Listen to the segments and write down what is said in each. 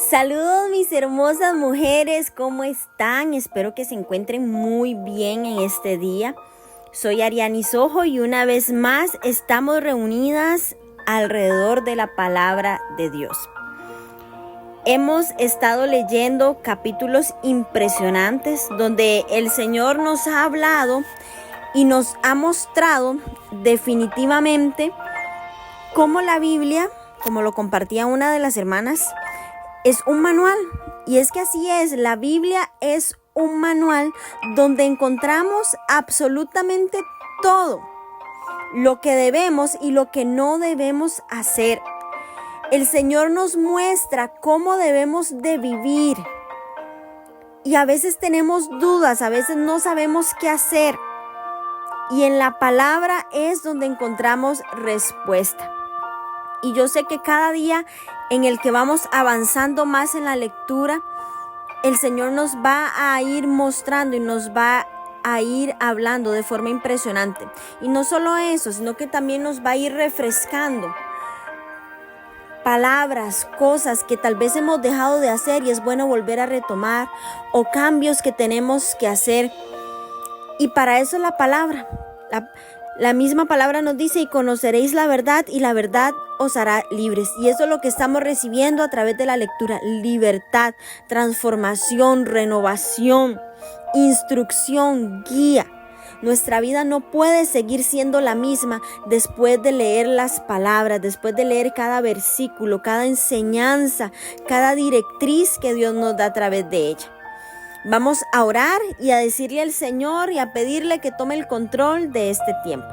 Saludos mis hermosas mujeres, ¿cómo están? Espero que se encuentren muy bien en este día. Soy Ariani Sojo y una vez más estamos reunidas alrededor de la palabra de Dios. Hemos estado leyendo capítulos impresionantes donde el Señor nos ha hablado y nos ha mostrado definitivamente cómo la Biblia, como lo compartía una de las hermanas, es un manual. Y es que así es, la Biblia es un manual donde encontramos absolutamente todo lo que debemos y lo que no debemos hacer. El Señor nos muestra cómo debemos de vivir. Y a veces tenemos dudas, a veces no sabemos qué hacer. Y en la palabra es donde encontramos respuesta. Y yo sé que cada día en el que vamos avanzando más en la lectura, el Señor nos va a ir mostrando y nos va a ir hablando de forma impresionante. Y no solo eso, sino que también nos va a ir refrescando palabras, cosas que tal vez hemos dejado de hacer y es bueno volver a retomar, o cambios que tenemos que hacer. Y para eso es la palabra. La misma palabra nos dice: y conoceréis la verdad y la verdad os hará libres. Y eso es lo que estamos recibiendo a través de la lectura: libertad, transformación, renovación, instrucción, guía. Nuestra vida no puede seguir siendo la misma después de leer las palabras, después de leer cada versículo, cada enseñanza, cada directriz que Dios nos da a través de ella. Vamos a orar y a decirle al Señor y a pedirle que tome el control de este tiempo.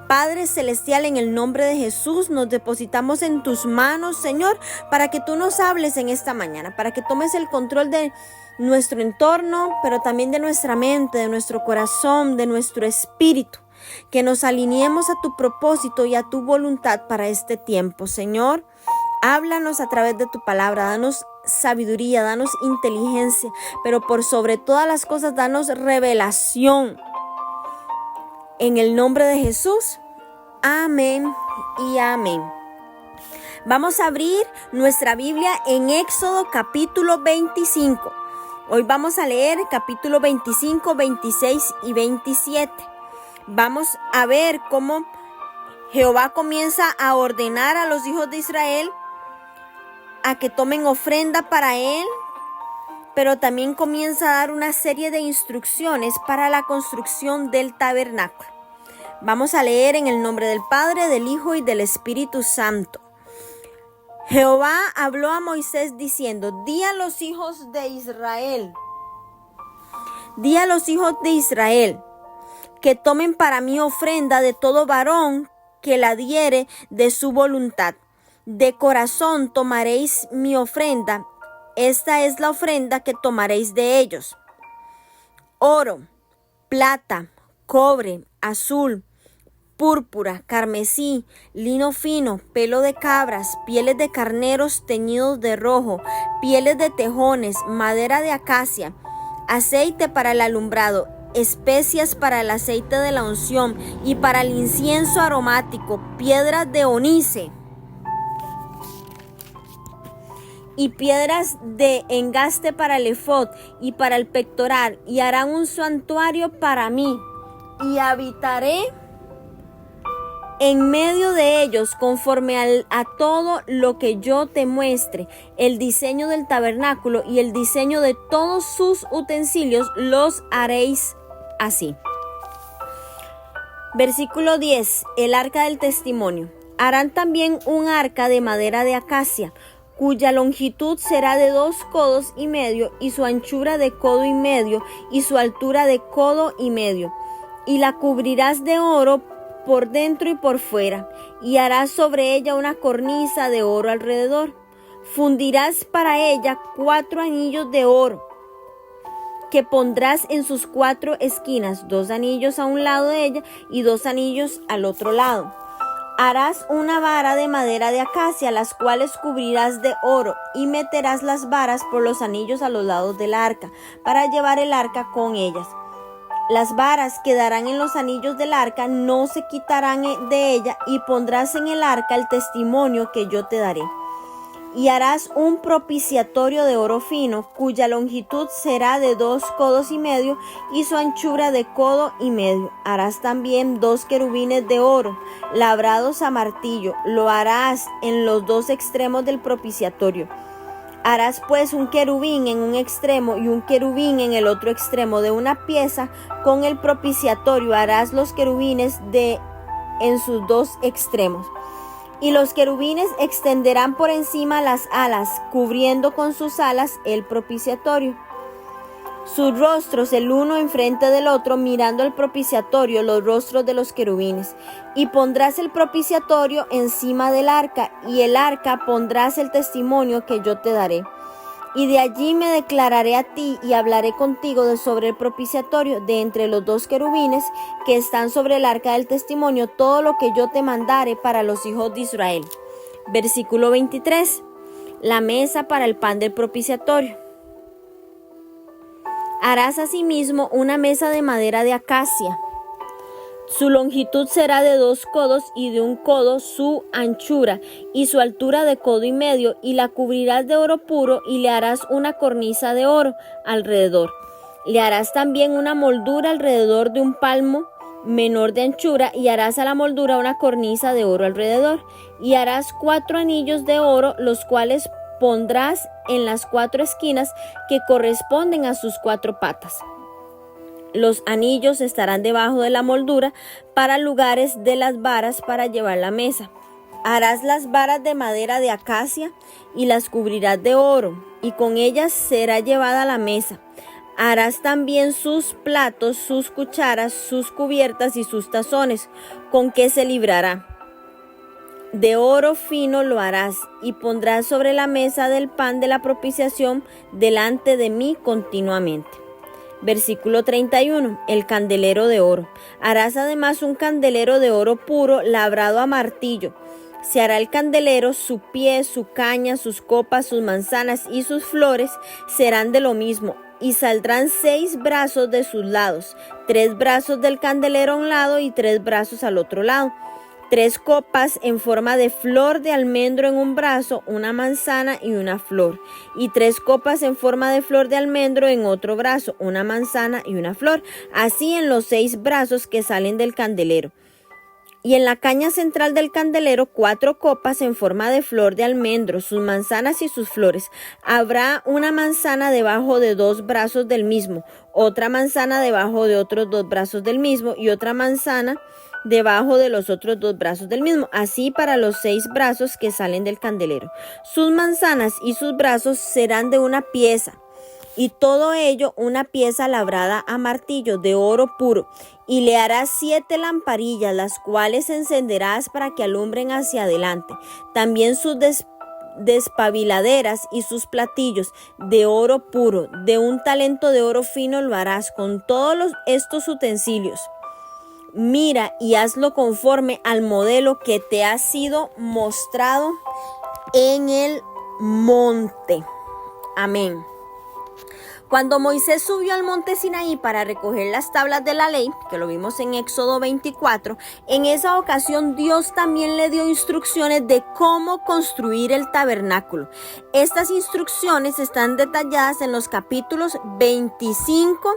Padre Celestial, en el nombre de Jesús, nos depositamos en tus manos, Señor, para que tú nos hables en esta mañana, para que tomes el control de nuestro entorno, pero también de nuestra mente, de nuestro corazón, de nuestro espíritu. Que nos alineemos a tu propósito y a tu voluntad para este tiempo, Señor. Háblanos a través de tu palabra, danos sabiduría, danos inteligencia, pero por sobre todas las cosas, danos revelación. En el nombre de Jesús, amén y amén. Vamos a abrir nuestra Biblia en Éxodo capítulo 25. Hoy vamos a leer capítulo 25, 26 y 27. Vamos a ver cómo Jehová comienza a ordenar a los hijos de Israel a que tomen ofrenda para él, pero también comienza a dar una serie de instrucciones para la construcción del tabernáculo. Vamos a leer en el nombre del Padre, del Hijo y del Espíritu Santo. Jehová habló a Moisés diciendo: di a los hijos de Israel, que tomen para mí ofrenda de todo varón que la diere de su voluntad. De corazón tomaréis mi ofrenda. Esta es la ofrenda que tomaréis de ellos: oro, plata, cobre, azul, púrpura, carmesí, lino fino, pelo de cabras, pieles de carneros teñidos de rojo, pieles de tejones, madera de acacia, aceite para el alumbrado, especias para el aceite de la unción y para el incienso aromático, piedras de ónice y piedras de engaste para el efod y para el pectoral, y harán un santuario para mí, y habitaré en medio de ellos conforme a todo lo que yo te muestre. El diseño del tabernáculo y el diseño de todos sus utensilios los haréis así. Versículo 10. El arca del testimonio. Harán también un arca de madera de acacia, cuya longitud será de 2 codos y medio, y su anchura de codo y medio, y su altura de codo y medio. Y la cubrirás de oro por dentro y por fuera, y harás sobre ella una cornisa de oro alrededor. Fundirás para ella 4 anillos de oro, que pondrás en sus 4 esquinas, 2 anillos a un lado de ella y 2 anillos al otro lado. Harás una vara de madera de acacia, las cuales cubrirás de oro, y meterás las varas por los anillos a los lados del arca, para llevar el arca con ellas. Las varas quedarán en los anillos del arca, no se quitarán de ella, y pondrás en el arca el testimonio que yo te daré. Y harás un propiciatorio de oro fino, cuya longitud será de 2 codos y medio y su anchura de codo y medio. Harás también 2 querubines de oro, labrados a martillo. Lo harás en los 2 extremos del propiciatorio. Harás pues un querubín en un extremo y un querubín en el otro extremo de una pieza con el propiciatorio. Harás los querubines en sus 2 extremos. Y los querubines extenderán por encima las alas, cubriendo con sus alas el propiciatorio. Sus rostros el uno enfrente del otro, mirando el propiciatorio, los rostros de los querubines. Y pondrás el propiciatorio encima del arca, y el arca pondrás el testimonio que yo te daré. Y de allí me declararé a ti y hablaré contigo sobre el propiciatorio, de entre los 2 querubines que están sobre el arca del testimonio, todo lo que yo te mandare para los hijos de Israel. Versículo 23. La mesa para el pan del propiciatorio. Harás asimismo una mesa de madera de acacia. Su longitud será de 2 codos y de 1 codo su anchura y su altura de codo y medio, y la cubrirás de oro puro y le harás una cornisa de oro alrededor. Le harás también una moldura alrededor de 1 palmo menor de anchura y harás a la moldura una cornisa de oro alrededor. Y harás 4 anillos de oro, los cuales pondrás en las 4 esquinas que corresponden a sus 4 patas. Los anillos estarán debajo de la moldura para lugares de las varas para llevar la mesa. Harás las varas de madera de acacia y las cubrirás de oro, y con ellas será llevada la mesa. Harás también sus platos, sus cucharas, sus cubiertas y sus tazones, con que se librará. De oro fino lo harás, y pondrás sobre la mesa del pan de la propiciación delante de mí continuamente. Versículo 31. El candelero de oro. Harás además un candelero de oro puro, labrado a martillo. Se hará el candelero, su pie, su caña, sus copas, sus manzanas y sus flores serán de lo mismo. Y saldrán 6 brazos de sus lados, 3 brazos del candelero a un lado y 3 brazos al otro lado. 3 copas en forma de flor de almendro en un brazo, una manzana y una flor. Y 3 copas en forma de flor de almendro en otro brazo, una manzana y una flor. Así en los 6 brazos que salen del candelero. Y en la caña central del candelero 4 copas en forma de flor de almendro, sus manzanas y sus flores. Habrá una manzana debajo de 2 brazos del mismo, otra manzana debajo de otros 2 brazos del mismo y otra manzana debajo de los otros 2 brazos del mismo, así para los 6 brazos que salen del candelero. Sus manzanas y sus brazos serán de una pieza, y todo ello una pieza labrada a martillo de oro puro. Y le harás 7 lamparillas, las cuales encenderás para que alumbren hacia adelante. También sus despabiladeras y sus platillos de oro puro, de 1 talento de oro fino lo harás con todos estos utensilios. Mira y hazlo conforme al modelo que te ha sido mostrado en el monte. Amén. Cuando Moisés subió al monte Sinaí para recoger las tablas de la ley, que lo vimos en Éxodo 24, en esa ocasión Dios también le dio instrucciones de cómo construir el tabernáculo. Estas instrucciones están detalladas en los capítulos 25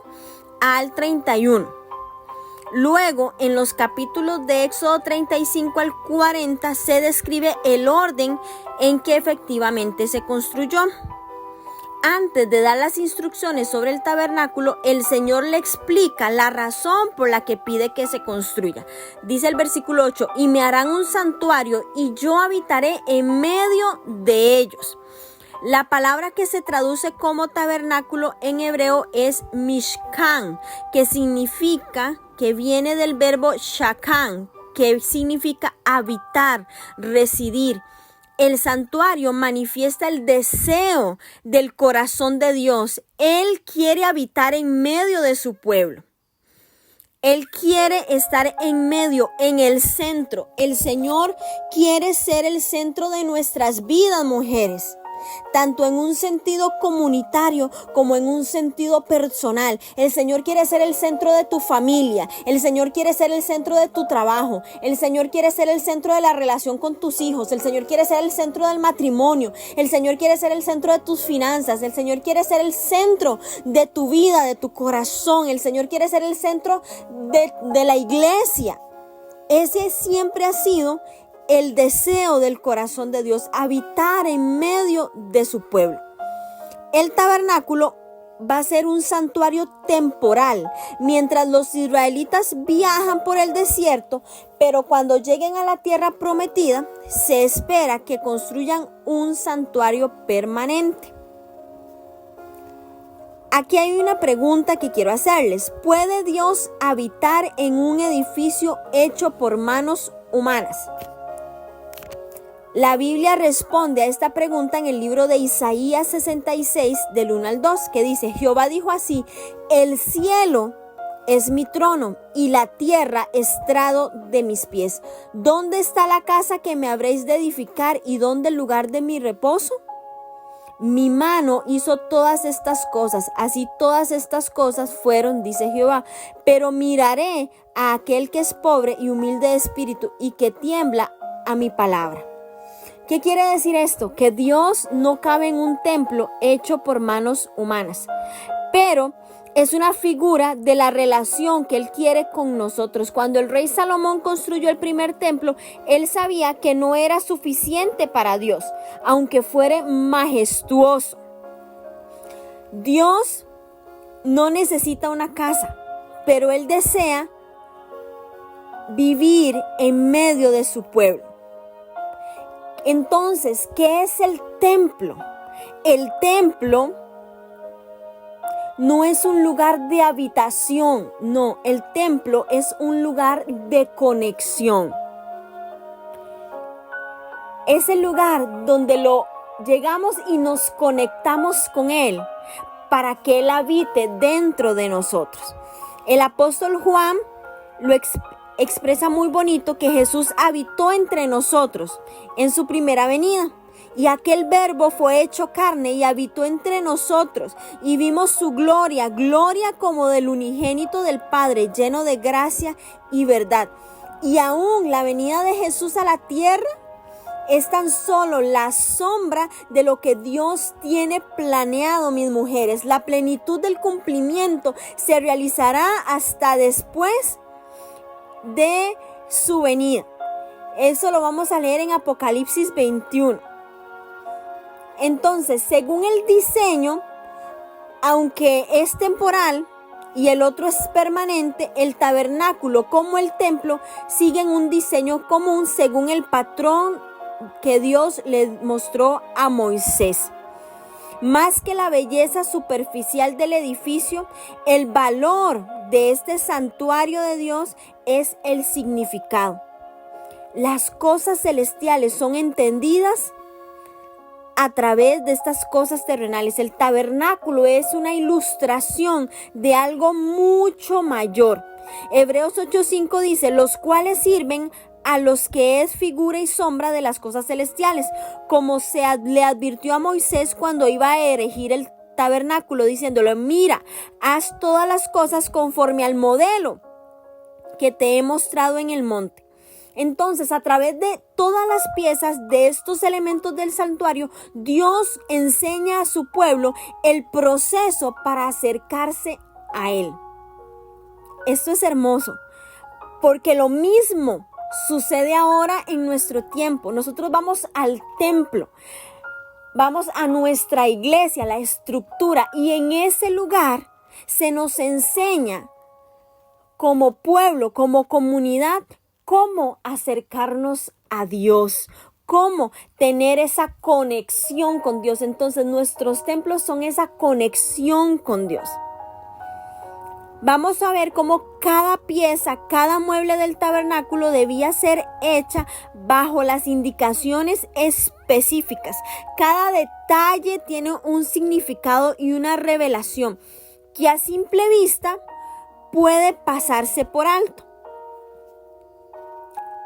al 31. Luego, en los capítulos de Éxodo 35 al 40, se describe el orden en que efectivamente se construyó. Antes de dar las instrucciones sobre el tabernáculo, el Señor le explica la razón por la que pide que se construya. Dice el versículo 8, y me harán un santuario y yo habitaré en medio de ellos. La palabra que se traduce como tabernáculo en hebreo es Mishkan, que viene del verbo shakan, que significa habitar, residir. El santuario manifiesta el deseo del corazón de Dios. Él quiere habitar en medio de su pueblo. Él quiere estar en medio, en el centro. El Señor quiere ser el centro de nuestras vidas, mujeres. tanto en un sentido comunitario como en un sentido personal. El Señor quiere ser el centro de tu familia, el Señor quiere ser el centro de tu trabajo, el Señor quiere ser el centro de la relación con tus hijos, el Señor quiere ser el centro del matrimonio, el Señor quiere ser el centro de tus finanzas, el Señor quiere ser el centro de tu vida, de tu corazón, el Señor quiere ser el centro de la iglesia. Ese siempre ha sido el deseo del corazón de Dios, habitar en medio de su pueblo. El tabernáculo va a ser un santuario temporal mientras los israelitas viajan por el desierto, pero cuando lleguen a la tierra prometida, se espera que construyan un santuario permanente. Aquí hay una pregunta que quiero hacerles. ¿Puede Dios habitar en un edificio hecho por manos humanas? La Biblia responde a esta pregunta en el libro de Isaías 66, del 1 al 2, que dice: Jehová dijo así: el cielo es mi trono y la tierra estrado de mis pies. ¿Dónde está la casa que me habréis de edificar y dónde el lugar de mi reposo? Mi mano hizo todas estas cosas, así todas estas cosas fueron, dice Jehová. Pero miraré a aquel que es pobre y humilde de espíritu y que tiembla a mi palabra. ¿Qué quiere decir esto? Que Dios no cabe en un templo hecho por manos humanas, pero es una figura de la relación que Él quiere con nosotros. Cuando el rey Salomón construyó el primer templo, él sabía que no era suficiente para Dios, aunque fuera majestuoso. Dios no necesita una casa, pero Él desea vivir en medio de su pueblo. Entonces, ¿qué es el templo? El templo no es un lugar de habitación, no, el templo es un lugar de conexión. Es el lugar donde llegamos y nos conectamos con Él para que Él habite dentro de nosotros. El apóstol Juan lo expresa muy bonito, que Jesús habitó entre nosotros en su primera venida. Y aquel verbo fue hecho carne y habitó entre nosotros, y vimos su gloria, gloria como del unigénito del Padre, lleno de gracia y verdad. Y aún la venida de Jesús a la tierra es tan solo la sombra de lo que Dios tiene planeado, mis mujeres. La plenitud del cumplimiento se realizará hasta después de su venida. Eso lo vamos a leer en Apocalipsis 21. Entonces, según el diseño, aunque es temporal y el otro es permanente, el tabernáculo como el templo siguen un diseño común según el patrón que Dios le mostró a Moisés. Más que la belleza superficial del edificio, el valor de este santuario de Dios es el significado. Las cosas celestiales son entendidas a través de estas cosas terrenales. El tabernáculo es una ilustración de algo mucho mayor. Hebreos 8:5 dice: los cuales sirven a los que es figura y sombra de las cosas celestiales, como le advirtió a Moisés cuando iba a erigir el tabernáculo, diciéndole: mira, haz todas las cosas conforme al modelo que te he mostrado en el monte. Entonces, a través de todas las piezas de estos elementos del santuario, Dios enseña a su pueblo el proceso para acercarse a Él. Esto es hermoso, porque lo mismo sucede ahora en nuestro tiempo. Nosotros vamos al templo, vamos a nuestra iglesia, la estructura, y en ese lugar se nos enseña como pueblo, como comunidad, cómo acercarnos a Dios, cómo tener esa conexión con Dios. Entonces, nuestros templos son esa conexión con Dios. Vamos a ver cómo cada pieza, cada mueble del tabernáculo debía ser hecha bajo las indicaciones específicas. Cada detalle tiene un significado y una revelación que a simple vista puede pasarse por alto.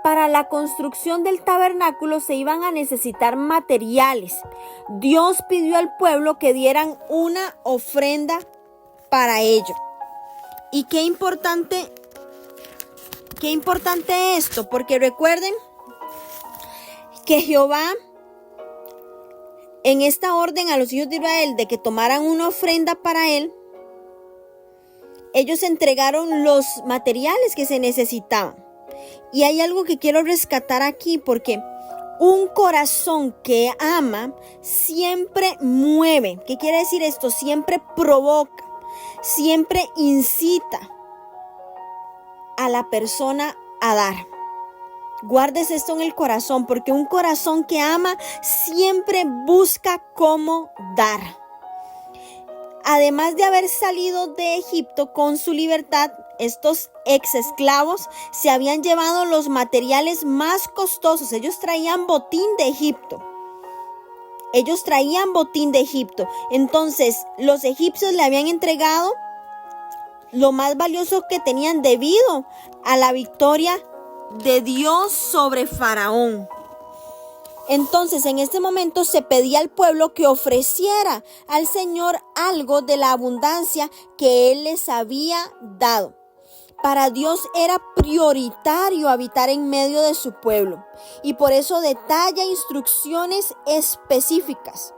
para la construcción del tabernáculo se iban a necesitar materiales. Dios pidió al pueblo que dieran una ofrenda para ello. Y qué importante esto, porque recuerden que Jehová en esta orden a los hijos de Israel de que tomaran una ofrenda para él, ellos entregaron los materiales que se necesitaban. Y hay algo que quiero rescatar aquí, porque un corazón que ama siempre mueve. ¿Qué quiere decir esto? Siempre provoca, siempre incita a la persona a dar. Guardes esto en el corazón, porque un corazón que ama siempre busca cómo dar. Además de haber salido de Egipto con su libertad, estos ex esclavos se habían llevado los materiales más costosos. Ellos traían botín de Egipto. Entonces, los egipcios le habían entregado lo más valioso que tenían debido a la victoria de Dios sobre Faraón. Entonces, en este momento se pedía al pueblo que ofreciera al Señor algo de la abundancia que Él les había dado. Para Dios era prioritario habitar en medio de su pueblo, y por eso detalla instrucciones específicas.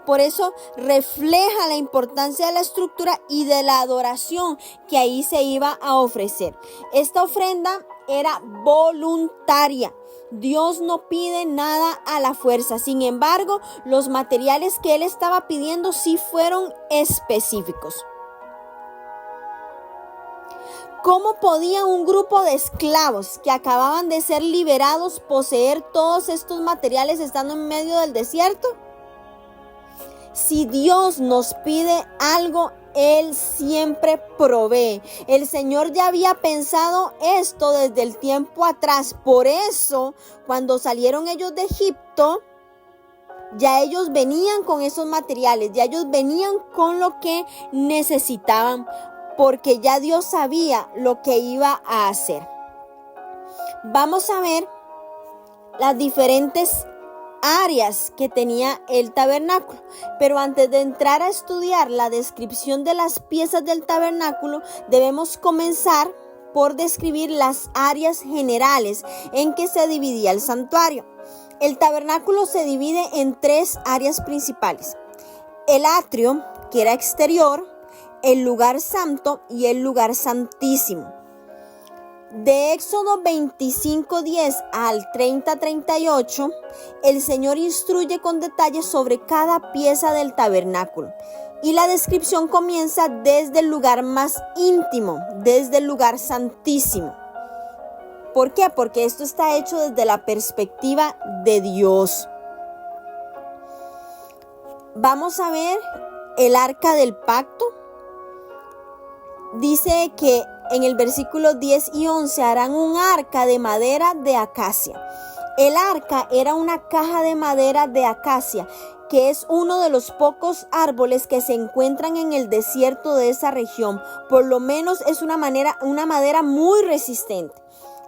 Por eso refleja la importancia de la estructura y de la adoración que ahí se iba a ofrecer. Esta ofrenda era voluntaria. Dios no pide nada a la fuerza. Sin embargo, los materiales que Él estaba pidiendo sí fueron específicos. ¿Cómo podía un grupo de esclavos que acababan de ser liberados poseer todos estos materiales estando en medio del desierto? Si Dios nos pide algo, Él siempre provee. El Señor ya había pensado esto desde el tiempo atrás. Por eso, cuando salieron ellos de Egipto, ya ellos venían con esos materiales, ya ellos venían con lo que necesitaban, porque ya Dios sabía lo que iba a hacer. Vamos a ver las diferentes áreas que tenía el tabernáculo. Pero antes de entrar a estudiar la descripción de las piezas del tabernáculo, debemos comenzar por describir las áreas generales en que se dividía el santuario. El tabernáculo se divide en tres áreas principales: el atrio, que era exterior, el lugar santo y el lugar santísimo. De Éxodo 25:10 al 30:38, el Señor instruye con detalle sobre cada pieza del tabernáculo. Y la descripción comienza desde el lugar más íntimo, desde el lugar santísimo. ¿Por qué? Porque esto está hecho desde la perspectiva de Dios. Vamos a ver el arca del pacto. Dice que en el versículo 10 y 11 harán un arca de madera de acacia. El arca era una caja de madera de acacia, que es uno de los pocos árboles que se encuentran en el desierto de esa región. Por lo menos es una madera muy resistente.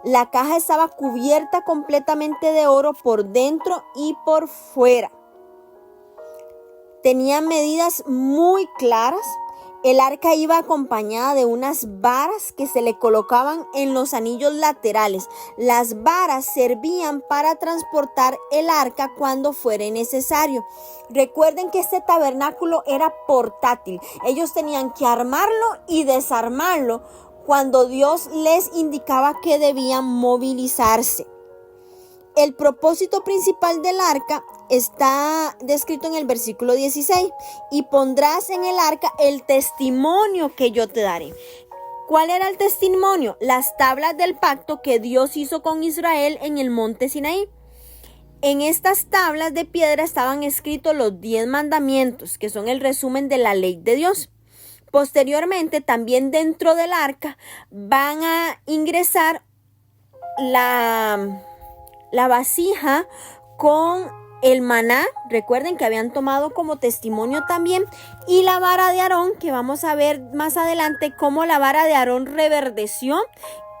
La caja estaba cubierta completamente de oro por dentro y por fuera. Tenía medidas muy claras. El arca iba acompañada de unas varas que se le colocaban en los anillos laterales. Las varas servían para transportar el arca cuando fuera necesario. Recuerden que este tabernáculo era portátil. Ellos tenían que armarlo y desarmarlo cuando Dios les indicaba que debían movilizarse. El propósito principal del arca está descrito en el versículo 16. Y pondrás en el arca el testimonio que yo te daré. ¿Cuál era el testimonio? Las tablas del pacto que Dios hizo con Israel en el monte Sinaí. En estas tablas de piedra estaban escritos los 10 mandamientos, que son el resumen de la ley de Dios. Posteriormente, también dentro del arca van a ingresar la vasija con el maná. Recuerden que habían tomado como testimonio también. Y la vara de Aarón, que vamos a ver más adelante cómo la vara de Aarón reverdeció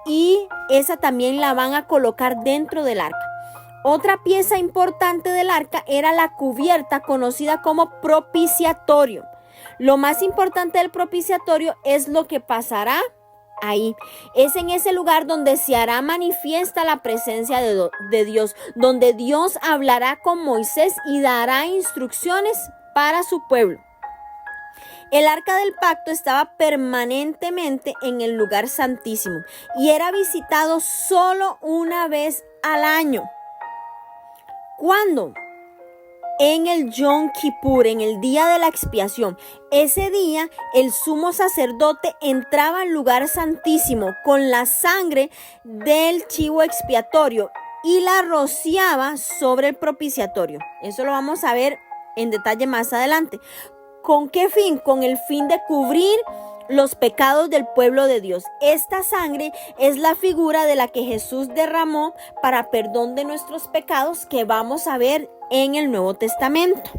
y esa también la van a colocar dentro del arca. Otra pieza importante del arca era la cubierta conocida como propiciatorio. Lo más importante del propiciatorio es lo que pasará ahí. Es en ese lugar donde se hará manifiesta la presencia de Dios, donde Dios hablará con Moisés y dará instrucciones para su pueblo. El arca del pacto estaba permanentemente en el lugar santísimo y era visitado solo una vez al año. ¿Cuándo? En el Yom Kippur, en el día de la expiación. Ese día el sumo sacerdote entraba al lugar santísimo con la sangre del chivo expiatorio y la rociaba sobre el propiciatorio. Eso lo vamos a ver en detalle más adelante. ¿Con qué fin? Con el fin de cubrir los pecados del pueblo de Dios. Esta sangre es la figura de la que Jesús derramó para perdón de nuestros pecados, que vamos a ver en el Nuevo Testamento.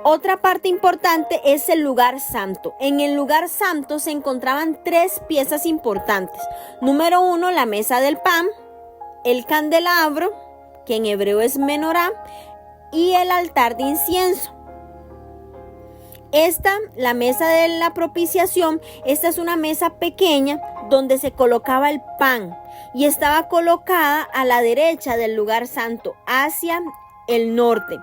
Otra parte importante es el lugar santo. En el lugar santo se encontraban 3 piezas importantes. Número 1, la mesa del pan, el candelabro, que en hebreo es menorá, y el altar de incienso. La mesa de la propiciación, esta es una mesa pequeña donde se colocaba el pan y estaba colocada a la derecha del lugar santo, hacia el norte.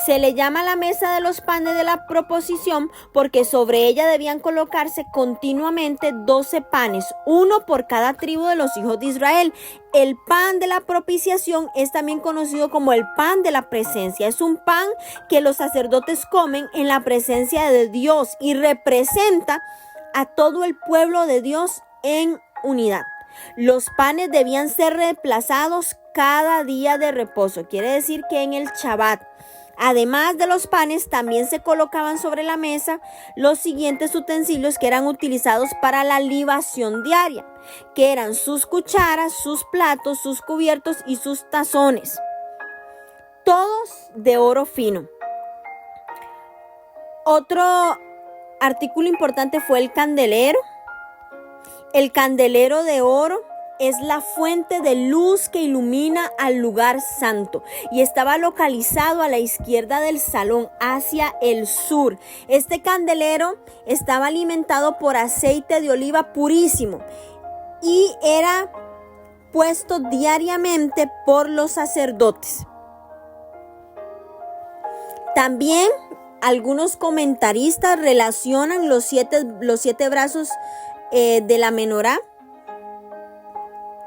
Se le llama la mesa de los panes de la proposición porque sobre ella debían colocarse continuamente 12 panes, uno por cada tribu de los hijos de Israel. El pan de la propiciación es también conocido como el pan de la presencia. Es un pan que los sacerdotes comen en la presencia de Dios y representa a todo el pueblo de Dios en unidad. Los panes debían ser reemplazados cada día de reposo, quiere decir que en el Shabbat. Además de los panes, también se colocaban sobre la mesa los siguientes utensilios que eran utilizados para la libación diaria, que eran sus cucharas, sus platos, sus cubiertos y sus tazones, todos de oro fino. Otro artículo importante fue el candelero. El candelero de oro es la fuente de luz que ilumina al lugar santo y estaba localizado a la izquierda del salón, hacia el sur. Este candelero estaba alimentado por aceite de oliva purísimo y era puesto diariamente por los sacerdotes. También algunos comentaristas relacionan los siete brazos de la menorá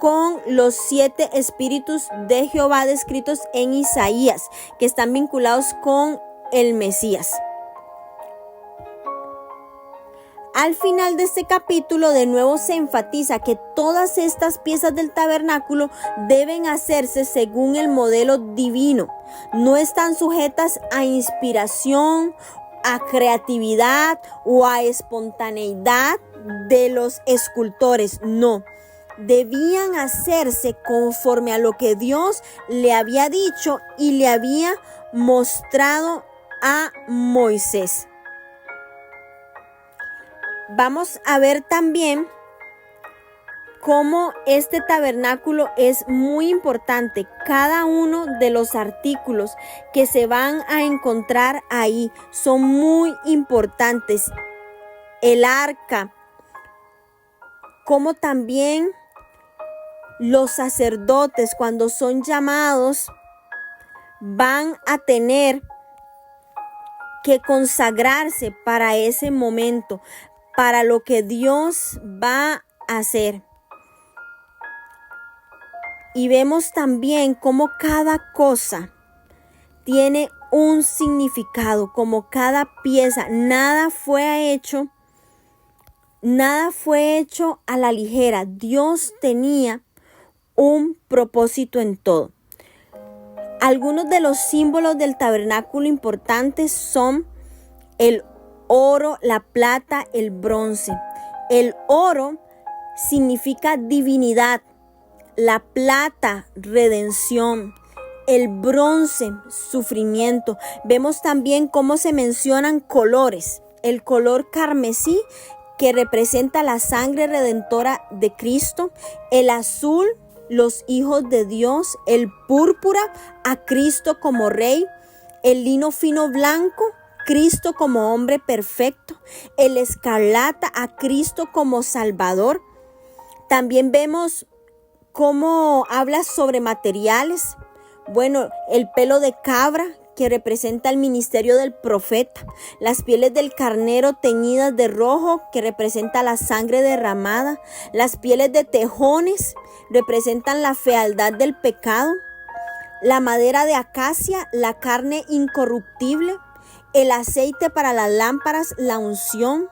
con los 7 espíritus de Jehová descritos en Isaías, que están vinculados con el Mesías. Al final de este capítulo de nuevo se enfatiza que todas estas piezas del tabernáculo deben hacerse según el modelo divino. No están sujetas a inspiración, a creatividad o a espontaneidad de los escultores. No. Debían hacerse conforme a lo que Dios le había dicho y le había mostrado a Moisés. Vamos a ver también cómo este tabernáculo es muy importante. Cada uno de los artículos que se van a encontrar ahí son muy importantes. El arca, como también los sacerdotes, cuando son llamados, van a tener que consagrarse para ese momento, para lo que Dios va a hacer. Y vemos también cómo cada cosa tiene un significado, como cada pieza. Nada fue hecho a la ligera. Dios tenía un propósito en todo. Algunos de los símbolos del tabernáculo importantes son el oro, la plata, el bronce. El oro significa divinidad, la plata, redención, el bronce, sufrimiento. Vemos también cómo se mencionan colores. El color carmesí que representa la sangre redentora de Cristo, el azul, los hijos de Dios, el púrpura, a Cristo como Rey, el lino fino blanco, Cristo como hombre perfecto, el escarlata, a Cristo como Salvador. También vemos cómo habla sobre materiales. Bueno, el pelo de cabra, que representa el ministerio del profeta, las pieles del carnero teñidas de rojo, que representa la sangre derramada, las pieles de tejones representan la fealdad del pecado, la madera de acacia, la carne incorruptible, el aceite para las lámparas, la unción,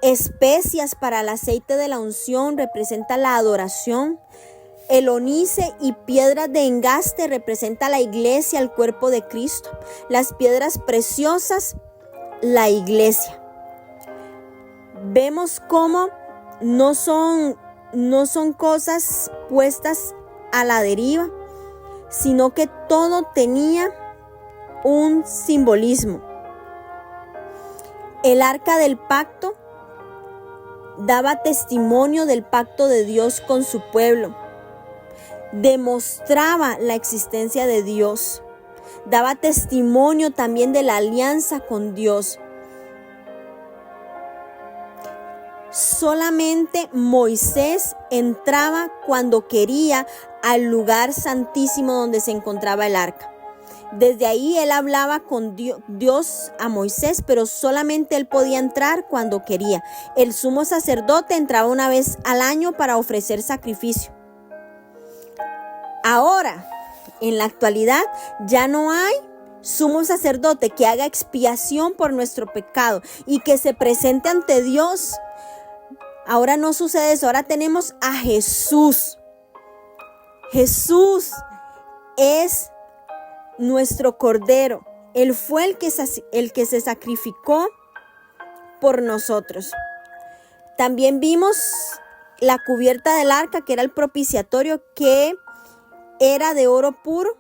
especias para el aceite de la unción, representa la adoración. El onice y piedras de engaste representa la iglesia, el cuerpo de Cristo. Las piedras preciosas, la iglesia. Vemos cómo no son cosas puestas a la deriva, sino que todo tenía un simbolismo. El arca del pacto daba testimonio del pacto de Dios con su pueblo. Demostraba la existencia de Dios, daba testimonio también de la alianza con Dios. Solamente Moisés entraba cuando quería al lugar santísimo donde se encontraba el arca. Desde ahí él hablaba con Dios a Moisés, pero solamente él podía entrar cuando quería. El sumo sacerdote entraba una vez al año para ofrecer sacrificio. Ahora, en la actualidad, ya no hay sumo sacerdote que haga expiación por nuestro pecado y que se presente ante Dios. Ahora no sucede eso, ahora tenemos a Jesús. Jesús es nuestro Cordero. Él fue el que se sacrificó por nosotros. También vimos la cubierta del arca, que era el propiciatorio, que era de oro puro,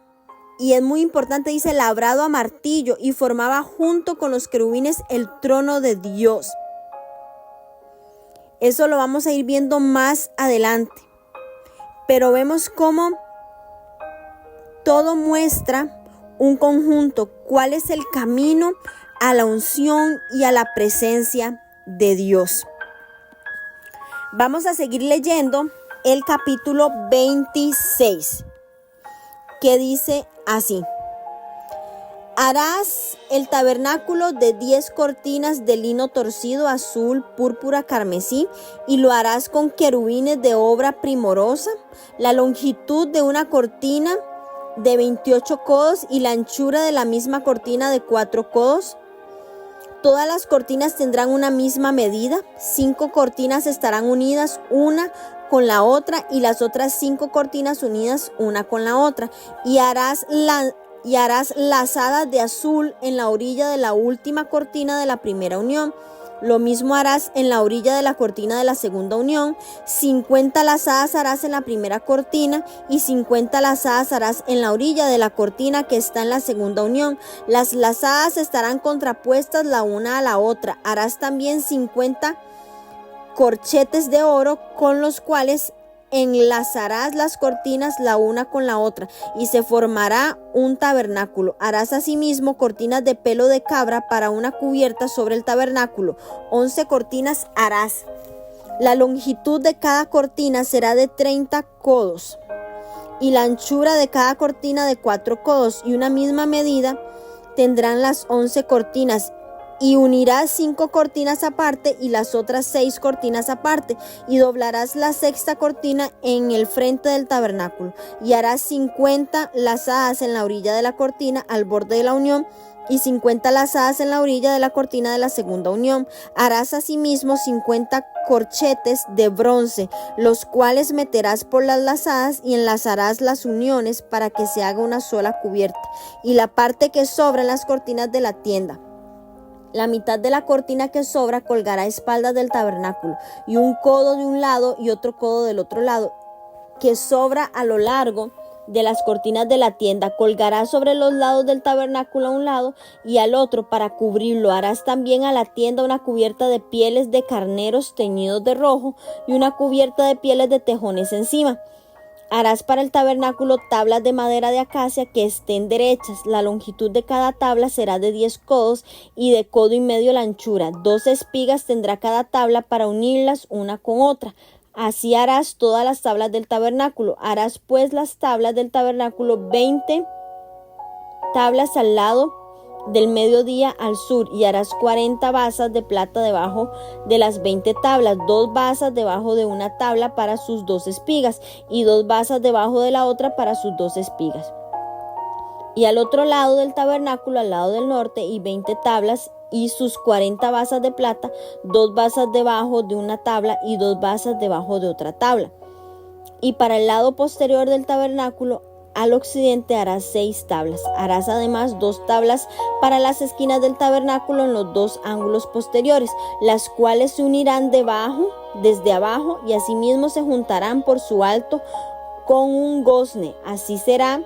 y es muy importante, dice, labrado a martillo, y formaba junto con los querubines el trono de Dios. Eso lo vamos a ir viendo más adelante. Pero vemos cómo todo muestra un conjunto, cuál es el camino a la unción y a la presencia de Dios. Vamos a seguir leyendo el capítulo 26, que dice así: harás el tabernáculo de 10 cortinas de lino torcido, azul, púrpura, carmesí, y lo harás con querubines de obra primorosa. La longitud de una cortina de 28 codos y la anchura de la misma cortina de 4 codos. Todas las cortinas tendrán una misma medida. 5 cortinas estarán unidas una con la otra y las otras 5 cortinas unidas una con la otra. Y harás lazadas de azul en la orilla de la última cortina de la primera unión. Lo mismo harás en la orilla de la cortina de la segunda unión. 50 lazadas harás en la primera cortina y 50 lazadas harás en la orilla de la cortina que está en la segunda unión. Las lazadas estarán contrapuestas la una a la otra. Harás también 50 corchetes de oro con los cuales enlazarás las cortinas la una con la otra y se formará un tabernáculo. Harás asimismo cortinas de pelo de cabra para una cubierta sobre el tabernáculo. 11 cortinas harás. La longitud de cada cortina será de 30 codos y la anchura de cada cortina de 4 codos, y una misma medida tendrán las 11 cortinas. Y unirás 5 cortinas aparte y las otras 6 cortinas aparte, y doblarás la sexta cortina en el frente del tabernáculo, y harás 50 lazadas en la orilla de la cortina al borde de la unión, y 50 lazadas en la orilla de la cortina de la segunda unión. Harás asimismo 50 corchetes de bronce, los cuales meterás por las lazadas y enlazarás las uniones para que se haga una sola cubierta, y la parte que sobra en las cortinas de la tienda. La mitad de la cortina que sobra colgará a espaldas del tabernáculo, y un codo de un lado y otro codo del otro lado, que sobra a lo largo de las cortinas de la tienda. Colgarás sobre los lados del tabernáculo a un lado y al otro para cubrirlo. Harás también a la tienda una cubierta de pieles de carneros teñidos de rojo y una cubierta de pieles de tejones encima. Harás para el tabernáculo tablas de madera de acacia que estén derechas. La longitud de cada tabla será de 10 codos y de codo y medio la anchura. 2 espigas tendrá cada tabla para unirlas una con otra. Así harás todas las tablas del tabernáculo. Harás pues las tablas del tabernáculo 20 tablas al lado del mediodía al sur, y harás 40 basas de plata debajo de las 20 tablas, 2 basas debajo de una tabla para sus 2 espigas, y 2 basas debajo de la otra para sus 2 espigas. Y al otro lado del tabernáculo, al lado del norte, y 20 tablas y sus 40 basas de plata, 2 basas debajo de una tabla y 2 basas debajo de otra tabla. Y para el lado posterior del tabernáculo, al occidente, harás 6 tablas. Harás además 2 tablas para las esquinas del tabernáculo en los 2 ángulos posteriores, las cuales se unirán desde abajo, y asimismo se juntarán por su alto con un gozne. Así será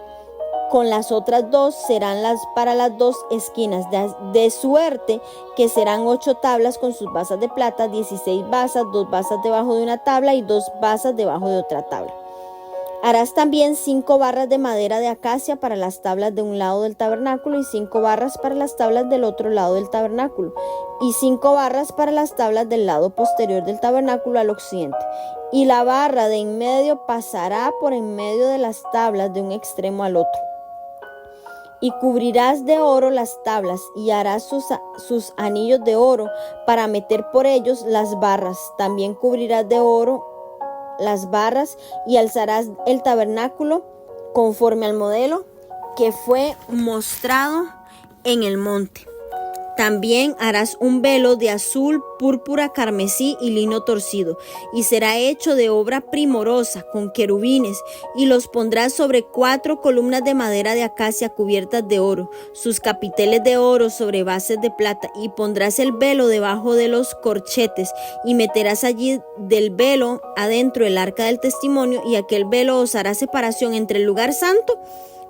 con las otras 2, serán las para las 2 esquinas, de suerte que serán 8 tablas con sus basas de plata, 16 basas, 2 basas debajo de una tabla y 2 basas debajo de otra tabla. Harás también 5 barras de madera de acacia para las tablas de un lado del tabernáculo, y 5 barras para las tablas del otro lado del tabernáculo, y 5 barras para las tablas del lado posterior del tabernáculo al occidente. Y la barra de en medio pasará por en medio de las tablas de un extremo al otro. Y cubrirás de oro las tablas, y harás sus anillos de oro para meter por ellos las barras. También cubrirás de oro las barras, y alzarás el tabernáculo conforme al modelo que fue mostrado en el monte. También harás un velo de azul, púrpura, carmesí y lino torcido, y será hecho de obra primorosa, con querubines, y los pondrás sobre 4 columnas de madera de acacia cubiertas de oro, sus capiteles de oro sobre bases de plata, y pondrás el velo debajo de los corchetes, y meterás allí del velo adentro el arca del testimonio, y aquel velo os hará separación entre el lugar santo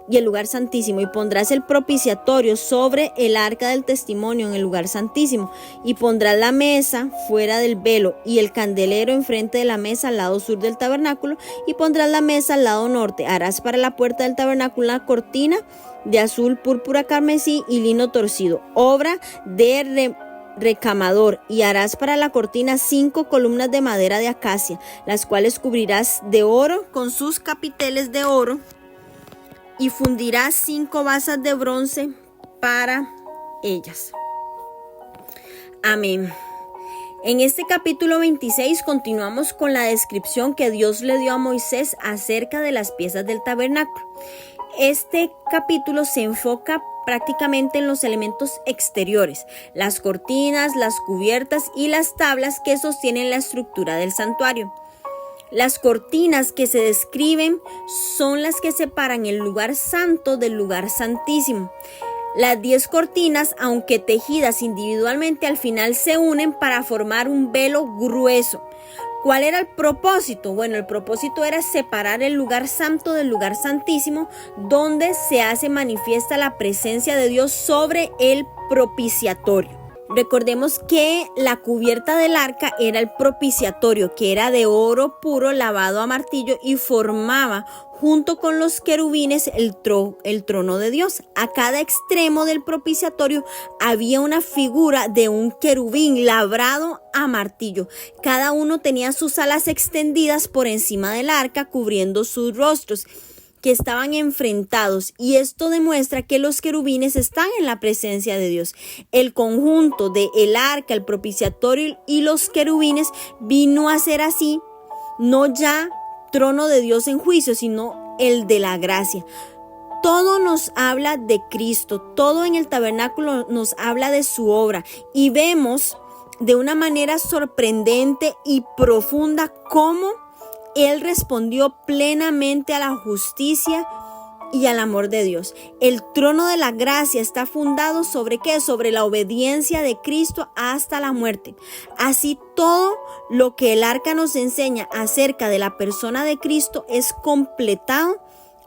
y el lugar santísimo, y pondrás el propiciatorio sobre el arca del testimonio en el lugar santísimo, y pondrás la mesa fuera del velo y el candelero enfrente de la mesa al lado sur del tabernáculo, y pondrás la mesa al lado norte. Harás para la puerta del tabernáculo una cortina de azul, púrpura, carmesí y lino torcido, obra de recamador, y harás para la cortina 5 columnas de madera de acacia, las cuales cubrirás de oro con sus capiteles de oro, y fundirás 5 basas de bronce para ellas. Amén. En este capítulo 26 continuamos con la descripción que Dios le dio a Moisés acerca de las piezas del tabernáculo. Este capítulo se enfoca prácticamente en los elementos exteriores, las cortinas, las cubiertas y las tablas que sostienen la estructura del santuario. Las cortinas que se describen son las que separan el lugar santo del lugar santísimo. Las 10 cortinas, aunque tejidas individualmente, al final se unen para formar un velo grueso. ¿Cuál era el propósito? Bueno, el propósito era separar el lugar santo del lugar santísimo, donde se hace manifiesta la presencia de Dios sobre el propiciatorio. Recordemos que la cubierta del arca era el propiciatorio, que era de oro puro lavado a martillo y formaba junto con los querubines el trono de Dios. A cada extremo del propiciatorio había una figura de un querubín labrado a martillo. Cada uno tenía sus alas extendidas por encima del arca, cubriendo sus rostros, que estaban enfrentados, y esto demuestra que los querubines están en la presencia de Dios. El conjunto de el arca, el propiciatorio y los querubines vino a ser así, no ya trono de Dios en juicio, sino el de la gracia. Todo nos habla de Cristo, todo en el tabernáculo nos habla de su obra, y vemos de una manera sorprendente y profunda cómo Él respondió plenamente a la justicia y al amor de Dios. El trono de la gracia está fundado ¿sobre qué? Sobre la obediencia de Cristo hasta la muerte. Así todo lo que el arca nos enseña acerca de la persona de Cristo es completado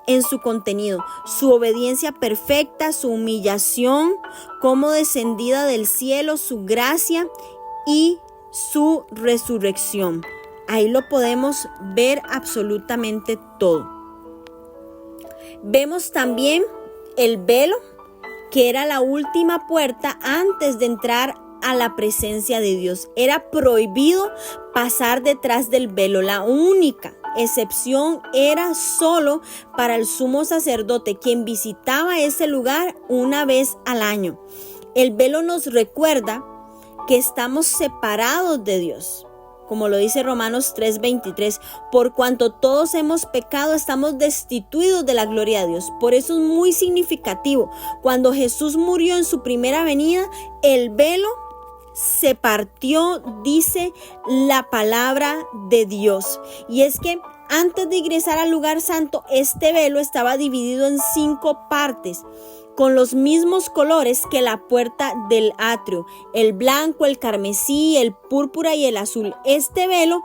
en su contenido, su obediencia perfecta, su humillación como descendida del cielo, su gracia y su resurrección. Ahí lo podemos ver absolutamente todo. Vemos también el velo, que era la última puerta antes de entrar a la presencia de Dios. Era prohibido pasar detrás del velo. La única excepción era solo para el sumo sacerdote, quien visitaba ese lugar una vez al año. El velo nos recuerda que estamos separados de Dios. Como lo dice Romanos 3:23, por cuanto todos hemos pecado, estamos destituidos de la gloria de Dios. Por eso es muy significativo. Cuando Jesús murió en su primera venida, el velo se partió, dice la palabra de Dios. Y es que antes de ingresar al lugar santo, este velo estaba dividido en 5 partes, con los mismos colores que la puerta del atrio: el blanco, el carmesí, el púrpura y el azul. Este velo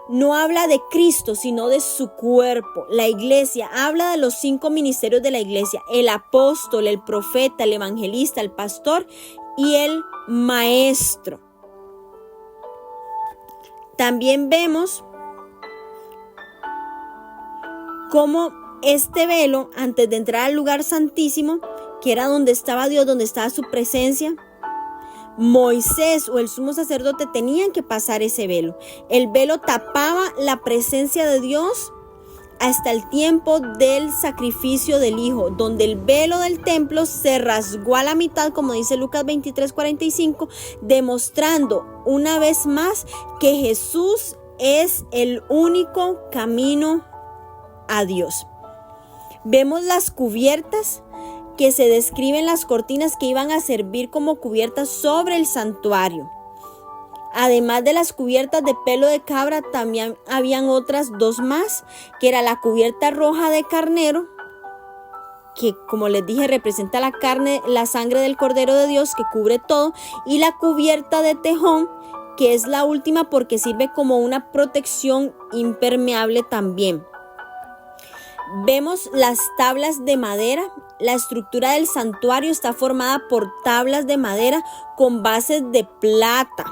no habla de Cristo, sino de su cuerpo, la iglesia. Habla de los 5 ministerios de la iglesia: el apóstol, el profeta, el evangelista, el pastor y el maestro. También vemos cómo este velo, antes de entrar al lugar santísimo, que era donde estaba Dios, donde estaba su presencia, Moisés o el sumo sacerdote tenían que pasar ese velo. El velo tapaba la presencia de Dios hasta el tiempo del sacrificio del Hijo, donde el velo del templo se rasgó a la mitad, como dice Lucas 23:45, demostrando una vez más que Jesús es el único camino a Dios. Vemos las cubiertas que se describen, las cortinas que iban a servir como cubiertas sobre el santuario. Además de las cubiertas de pelo de cabra, también habían otras 2 más, que era la cubierta roja de carnero, que como les dije representa la carne, la sangre del Cordero de Dios, que cubre todo, y la cubierta de tejón, que es la última porque sirve como una protección impermeable también. Vemos las tablas de madera. La estructura del santuario está formada por tablas de madera con bases de plata.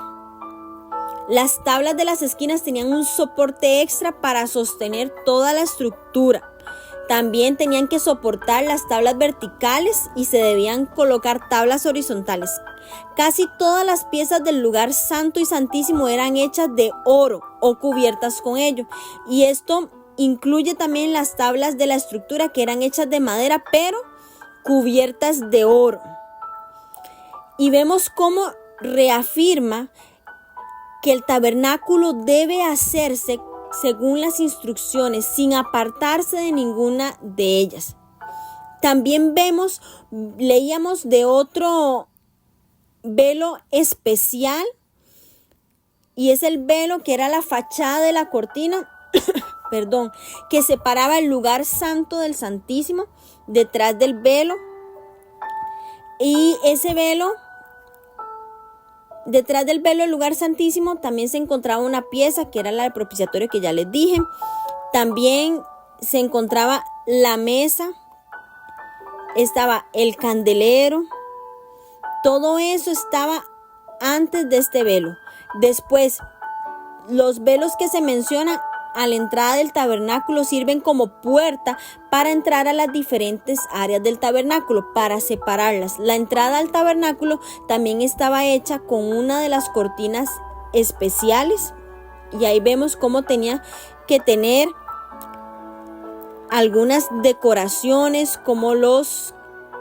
Las tablas de las esquinas tenían un soporte extra para sostener toda la estructura. También tenían que soportar las tablas verticales y se debían colocar tablas horizontales. Casi todas las piezas del lugar santo y santísimo eran hechas de oro o cubiertas con ello. Y esto incluye también las tablas de la estructura, que eran hechas de madera pero cubiertas de oro. Y vemos cómo reafirma que el tabernáculo debe hacerse según las instrucciones, sin apartarse de ninguna de ellas. También leíamos de otro velo especial, y es el velo que era la fachada de la cortina que separaba el lugar santo del santísimo. Detrás del velo, y ese velo, detrás del velo del lugar santísimo, también se encontraba una pieza que era la del propiciatorio, que ya les dije. También se encontraba la mesa, estaba el candelero. Todo eso estaba antes de este velo. Después, los velos que se mencionan a la entrada del tabernáculo sirven como puerta para entrar a las diferentes áreas del tabernáculo, para separarlas. La entrada al tabernáculo también estaba hecha con una de las cortinas especiales, y ahí vemos cómo tenía que tener algunas decoraciones como los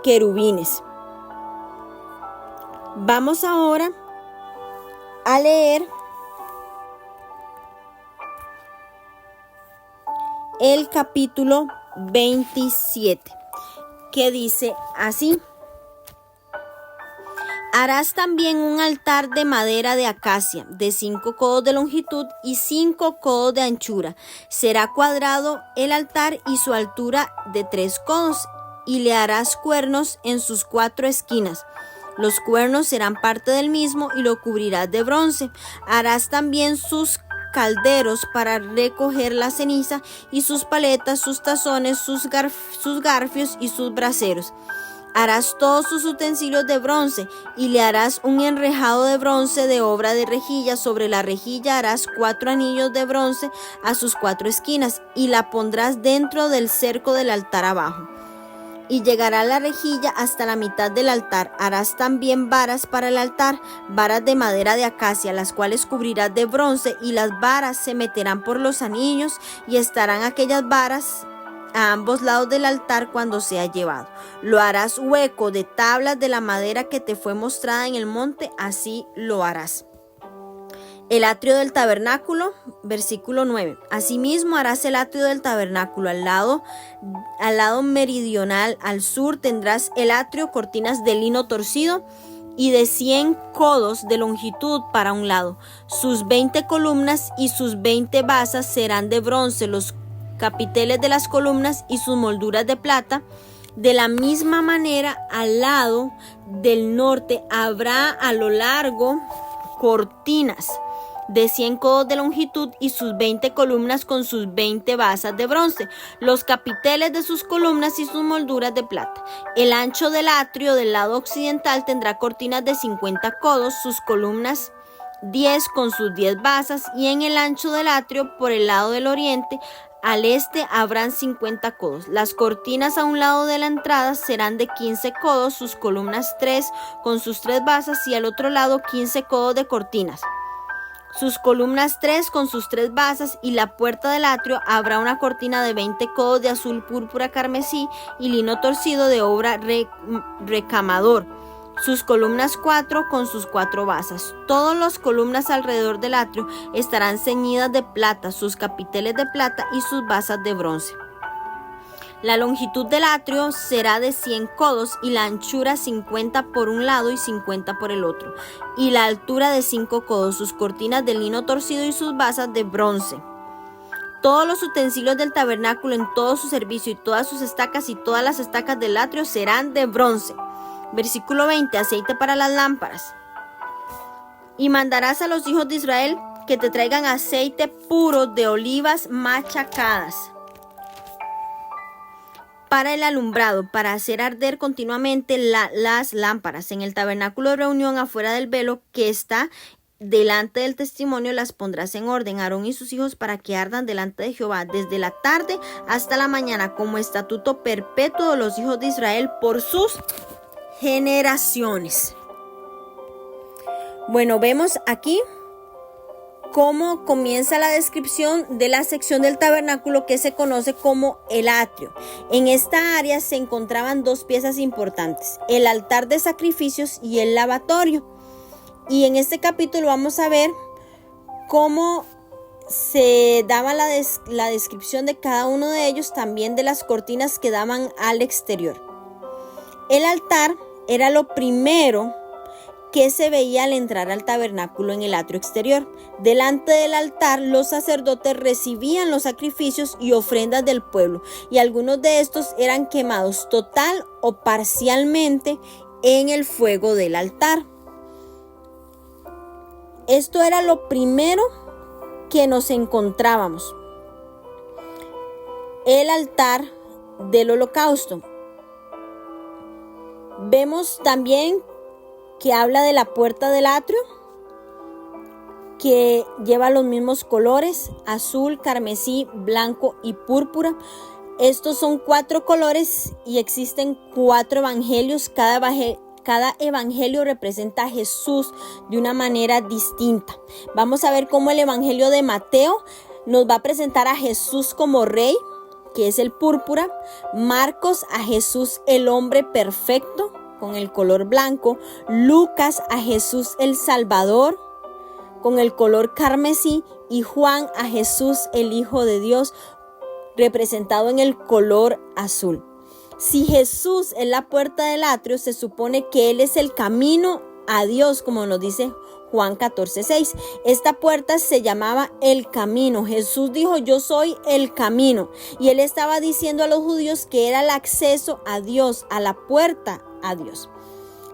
querubines. Vamos ahora a leer el capítulo 27, que dice así: harás también un altar de madera de acacia, de 5 codos de longitud y 5 codos de anchura. Será cuadrado el altar y su altura de 3 codos, y le harás cuernos en sus 4 esquinas. Los cuernos serán parte del mismo y lo cubrirás de bronce. Harás también sus calderos para recoger la ceniza, y sus paletas, sus tazones, sus garfios y sus braseros. Harás todos sus utensilios de bronce, y le harás un enrejado de bronce de obra de rejilla. Sobre la rejilla harás 4 anillos de bronce a sus 4 esquinas, y la pondrás dentro del cerco del altar abajo. Y llegará la rejilla hasta la mitad del altar. Harás también varas para el altar, varas de madera de acacia, las cuales cubrirás de bronce, y las varas se meterán por los anillos, y estarán aquellas varas a ambos lados del altar cuando sea llevado. Lo harás hueco de tablas de la madera que te fue mostrada en el monte, así lo harás. El atrio del tabernáculo, versículo 9. Asimismo harás el atrio del tabernáculo. Al lado meridional, al sur, tendrás el atrio, cortinas de lino torcido y de 100 codos de longitud para un lado. Sus 20 columnas y sus 20 basas serán de bronce, los capiteles de las columnas y sus molduras de plata. De la misma manera, al lado del norte habrá a lo largo cortinas de 100 codos de longitud y sus 20 columnas con sus 20 basas de bronce, los capiteles de sus columnas y sus molduras de plata. El ancho del atrio del lado occidental tendrá cortinas de 50 codos, sus columnas 10 con sus 10 basas, y en el ancho del atrio por el lado del oriente al este habrán 50 codos. Las cortinas a un lado de la entrada serán de 15 codos, sus columnas 3 con sus 3 basas, y al otro lado 15 codos de cortinas, sus columnas 3 con sus 3 basas, y la puerta del atrio habrá una cortina de 20 codos de azul, púrpura, carmesí y lino torcido de obra recamador, sus columnas 4 con sus 4 basas. Todas las columnas alrededor del atrio estarán ceñidas de plata, sus capiteles de plata y sus basas de bronce. La longitud del atrio será de 100 codos y la anchura 50 por un lado y 50 por el otro, y la altura de 5 codos, sus cortinas de lino torcido y sus basas de bronce. Todos los utensilios del tabernáculo en todo su servicio y todas sus estacas y todas las estacas del atrio serán de bronce. Versículo 20. Aceite para las lámparas. Y mandarás a los hijos de Israel que te traigan aceite puro de olivas machacadas para el alumbrado, para hacer arder continuamente las lámparas. En el tabernáculo de reunión, afuera del velo que está delante del testimonio, las pondrás en orden, Aarón y sus hijos, para que ardan delante de Jehová desde la tarde hasta la mañana, como estatuto perpetuo de los hijos de Israel por sus generaciones. Bueno, vemos aquí cómo comienza la descripción de la sección del tabernáculo que se conoce como el atrio. En esta área se encontraban 2 piezas importantes: el altar de sacrificios y el lavatorio. Y en este capítulo vamos a ver cómo se daba la descripción de cada uno de ellos, también de las cortinas que daban al exterior. El altar era lo primero que se veía al entrar al tabernáculo en el atrio exterior. Delante del altar los sacerdotes recibían los sacrificios y ofrendas del pueblo, y algunos de estos eran quemados total o parcialmente en el fuego del altar. Esto era lo primero que nos encontrábamos. El altar del holocausto. Vemos también que habla de la puerta del atrio, que lleva los mismos colores: azul, carmesí, blanco y púrpura. Estos son 4 colores y existen 4 evangelios. Cada evangelio representa a Jesús de una manera distinta. Vamos a ver cómo el evangelio de Mateo nos va a presentar a Jesús como rey, que es el púrpura. Marcos a Jesús el hombre perfecto, con el color blanco. Lucas a Jesús el Salvador, con el color carmesí. Y Juan a Jesús el Hijo de Dios, representado en el color azul. Si Jesús es la puerta del atrio, se supone que Él es el camino a Dios, como nos dice Juan 14:6. Esta puerta se llamaba el camino. Jesús dijo: yo soy el camino. Y Él estaba diciendo a los judíos que era el acceso a Dios, a la puerta a Dios.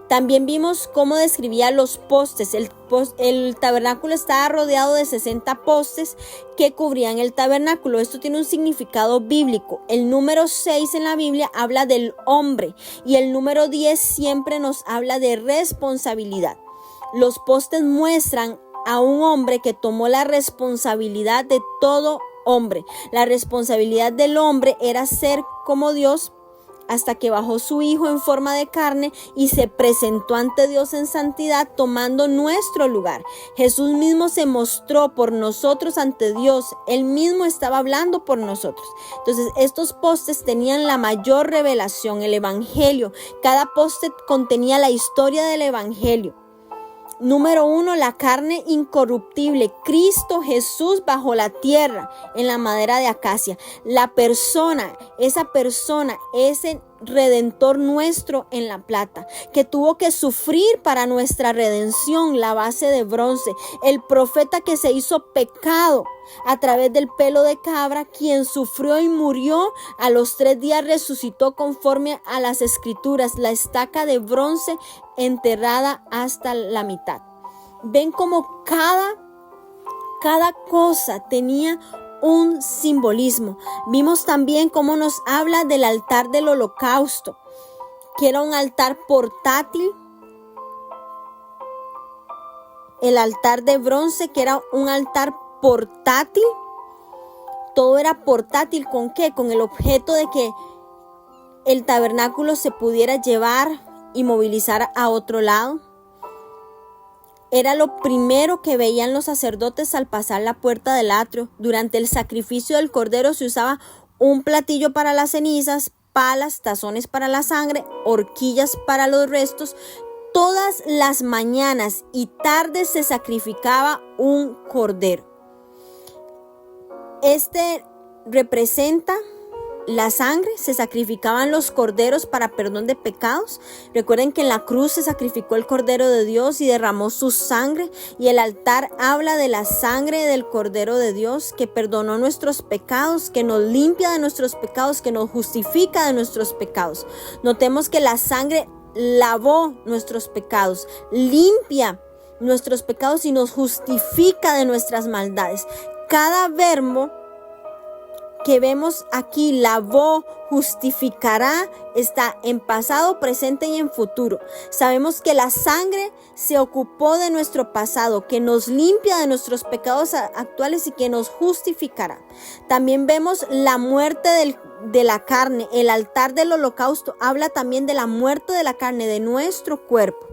También vimos cómo describía los postes. El tabernáculo estaba rodeado de 60 postes que cubrían el tabernáculo. Esto tiene un significado bíblico. El número 6 en la Biblia habla del hombre y el número 10 siempre nos habla de responsabilidad. Los postes muestran a un hombre que tomó la responsabilidad de todo hombre. La responsabilidad del hombre era ser como Dios, hasta que bajó su Hijo en forma de carne y se presentó ante Dios en santidad, tomando nuestro lugar. Jesús mismo se mostró por nosotros ante Dios. Él mismo estaba hablando por nosotros. Entonces, estos postes tenían la mayor revelación, el Evangelio. Cada poste contenía la historia del Evangelio. Número 1, la carne incorruptible. Cristo Jesús bajo la tierra en la madera de acacia. La persona, ese redentor nuestro en la plata, que tuvo que sufrir para nuestra redención, la base de bronce. El profeta que se hizo pecado a través del pelo de cabra, quien sufrió y murió, a los 3 días resucitó conforme a las escrituras, la estaca de bronce enterrada hasta la mitad. Ven como cada cosa tenía un simbolismo. Vimos también cómo nos habla del altar del holocausto, que era un altar portátil. El altar de bronce, que era un altar portátil. Todo era portátil. ¿Con qué? Con el objeto de que el tabernáculo se pudiera llevar y movilizar a otro lado. Era lo primero que veían los sacerdotes al pasar la puerta del atrio. Durante el sacrificio del cordero se usaba un platillo para las cenizas, palas, tazones para la sangre, horquillas para los restos. Todas las mañanas y tardes se sacrificaba un cordero. Este representa la sangre. Se sacrificaban los corderos para perdón de pecados. Recuerden que en la cruz se sacrificó el Cordero de Dios y derramó su sangre, y el altar habla de la sangre del Cordero de Dios que perdonó nuestros pecados, que nos limpia de nuestros pecados, que nos justifica de nuestros pecados. Notemos que la sangre lavó nuestros pecados, limpia nuestros pecados y nos justifica de nuestras maldades. Cada verbo que vemos aquí, lavó, justificará, está en pasado, presente y en futuro. Sabemos que la sangre se ocupó de nuestro pasado, que nos limpia de nuestros pecados actuales y que nos justificará. También vemos la muerte de la carne. El altar del holocausto habla también de la muerte de la carne, de nuestro cuerpo.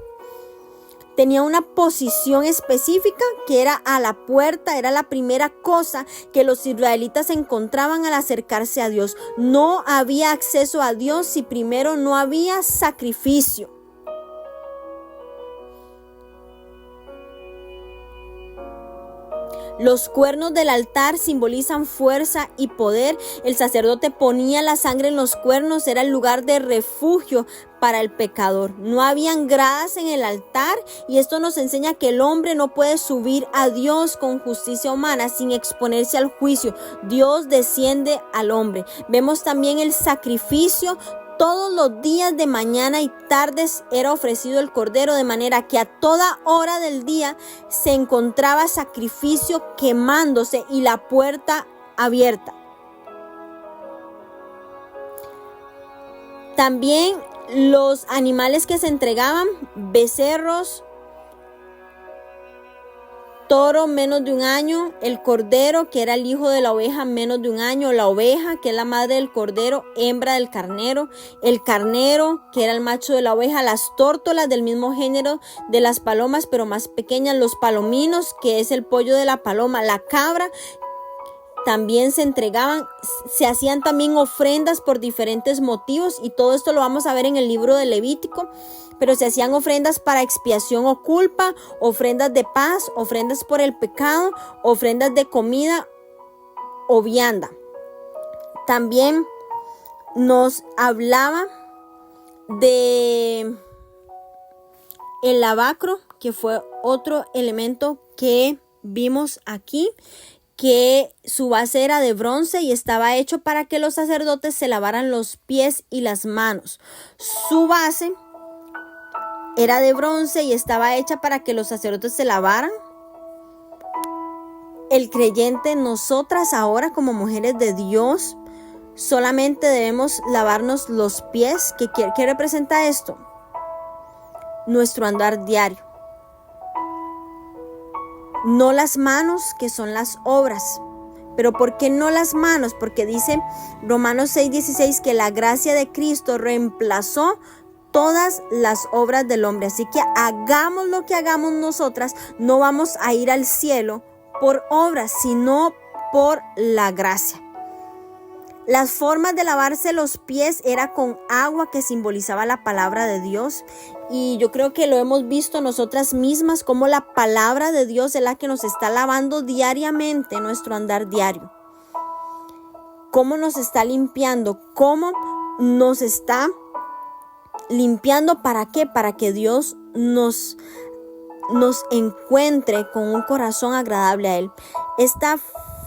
Tenía una posición específica que era a la puerta. Era la primera cosa que los israelitas encontraban al acercarse a Dios. No había acceso a Dios si primero no había sacrificio. Los cuernos del altar simbolizan fuerza y poder. El sacerdote ponía la sangre en los cuernos, era el lugar de refugio para el pecador. No habían gradas en el altar, y esto nos enseña que el hombre no puede subir a Dios con justicia humana sin exponerse al juicio. Dios desciende al hombre. Vemos también el sacrificio. Todos los días de mañana y tardes era ofrecido el cordero, de manera que a toda hora del día se encontraba sacrificio quemándose y la puerta abierta. También los animales que se entregaban: becerros, toro menos de 1 año, el cordero, que era el hijo de la oveja, menos de 1 año, la oveja, que es la madre del cordero, hembra del carnero, el carnero, que era el macho de la oveja, las tórtolas del mismo género de las palomas, pero más pequeñas, los palominos, que es el pollo de la paloma, la cabra. También se entregaban, se hacían también ofrendas por diferentes motivos, y todo esto lo vamos a ver en el libro de Levítico. Pero se hacían ofrendas para expiación o culpa, ofrendas de paz, ofrendas por el pecado, ofrendas de comida o vianda. También nos hablaba de el lavacro, que fue otro elemento que vimos aquí, que su base era de bronce y estaba hecho para que los sacerdotes se lavaran los pies y las manos. Su base era de bronce y estaba hecha para que los sacerdotes se lavaran. El creyente, nosotras ahora como mujeres de Dios, solamente debemos lavarnos los pies. ¿Qué representa esto? Nuestro andar diario. No las manos, que son las obras. ¿Pero por qué no las manos? Porque dice Romanos 6:16 que la gracia de Cristo reemplazó todas las obras del hombre. Así que hagamos lo que hagamos nosotras, no vamos a ir al cielo por obras, sino por la gracia. Las formas de lavarse los pies era con agua, que simbolizaba la palabra de Dios. Y yo creo que lo hemos visto nosotras mismas, como la palabra de Dios es la que nos está lavando diariamente nuestro andar diario. Cómo nos está limpiando, cómo nos está limpiando. ¿Para qué? Para que Dios nos encuentre con un corazón agradable a Él. Esta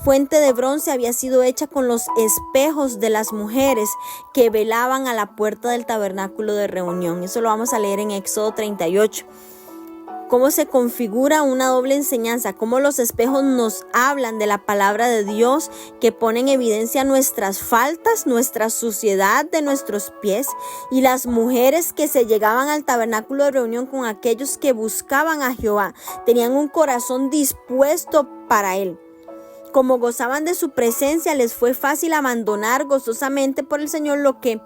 fuente de bronce había sido hecha con los espejos de las mujeres que velaban a la puerta del tabernáculo de reunión. Eso lo vamos a leer en Éxodo 38. Cómo se configura una doble enseñanza, cómo los espejos nos hablan de la palabra de Dios, que pone en evidencia nuestras faltas, nuestra suciedad de nuestros pies, y las mujeres que se llegaban al tabernáculo de reunión con aquellos que buscaban a Jehová, tenían un corazón dispuesto para Él. Como gozaban de su presencia, les fue fácil abandonar gozosamente por el Señor lo que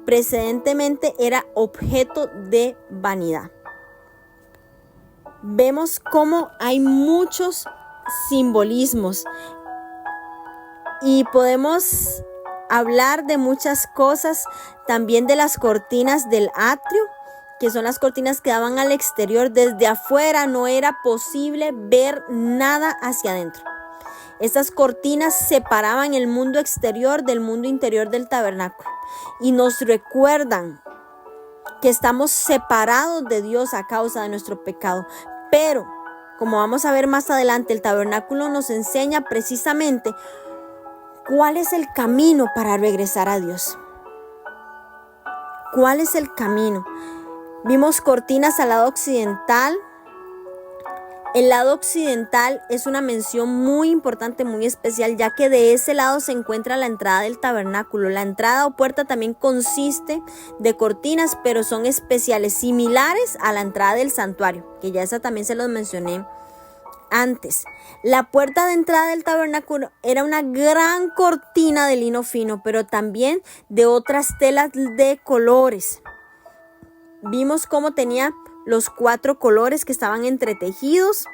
precedentemente era objeto de vanidad. Vemos cómo hay muchos simbolismos y podemos hablar de muchas cosas, también de las cortinas del atrio, que son las cortinas que daban al exterior. Desde afuera no era posible ver nada hacia adentro. Estas cortinas separaban el mundo exterior del mundo interior del tabernáculo y nos recuerdan que estamos separados de Dios a causa de nuestro pecado. Pero, como vamos a ver más adelante, el tabernáculo nos enseña precisamente cuál es el camino para regresar a Dios. ¿Cuál es el camino? Vimos cortinas al lado occidental. El lado occidental es una mención muy importante, muy especial, ya que de ese lado se encuentra la entrada del tabernáculo. La entrada o puerta también consiste de cortinas, pero son especiales, similares a la entrada del santuario, que ya esa también se los mencioné antes. La puerta de entrada del tabernáculo era una gran cortina de lino fino, pero también de otras telas de colores. Vimos cómo tenía los 4 colores que estaban entretejidos.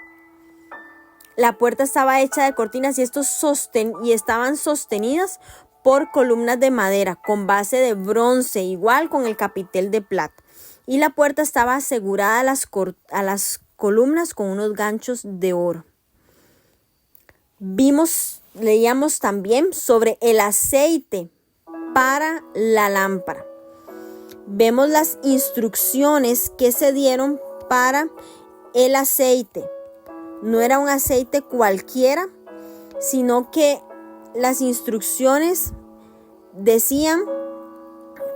La puerta estaba hecha de cortinas y estaban sostenidas por columnas de madera con base de bronce, igual con el capitel de plata. Y la puerta estaba asegurada a las columnas con unos ganchos de oro. Leíamos también sobre el aceite para la lámpara. Vemos las instrucciones que se dieron para el aceite. No era un aceite cualquiera, sino que las instrucciones decían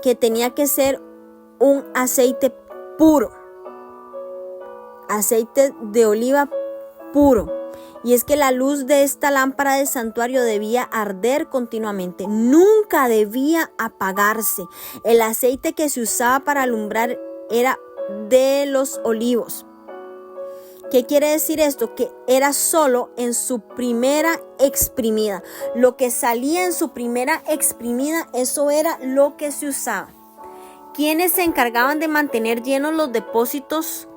que tenía que ser un aceite puro, aceite de oliva puro. Y es que la luz de esta lámpara del santuario debía arder continuamente, nunca debía apagarse. El aceite que se usaba para alumbrar era de los olivos. ¿Qué quiere decir esto? Que era solo en su primera exprimida. Lo que salía en su primera exprimida, eso era lo que se usaba. ¿Quiénes se encargaban de mantener llenos los depósitos?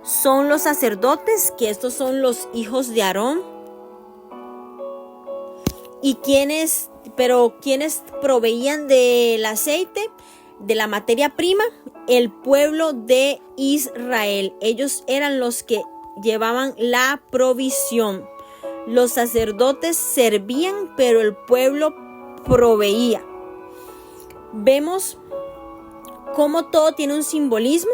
Son los sacerdotes, que estos son los hijos de Aarón. ¿Y quiénes proveían del aceite, de la materia prima? El pueblo de Israel. Ellos eran los que llevaban la provisión. Los sacerdotes servían, pero el pueblo proveía. Vemos cómo todo tiene un simbolismo.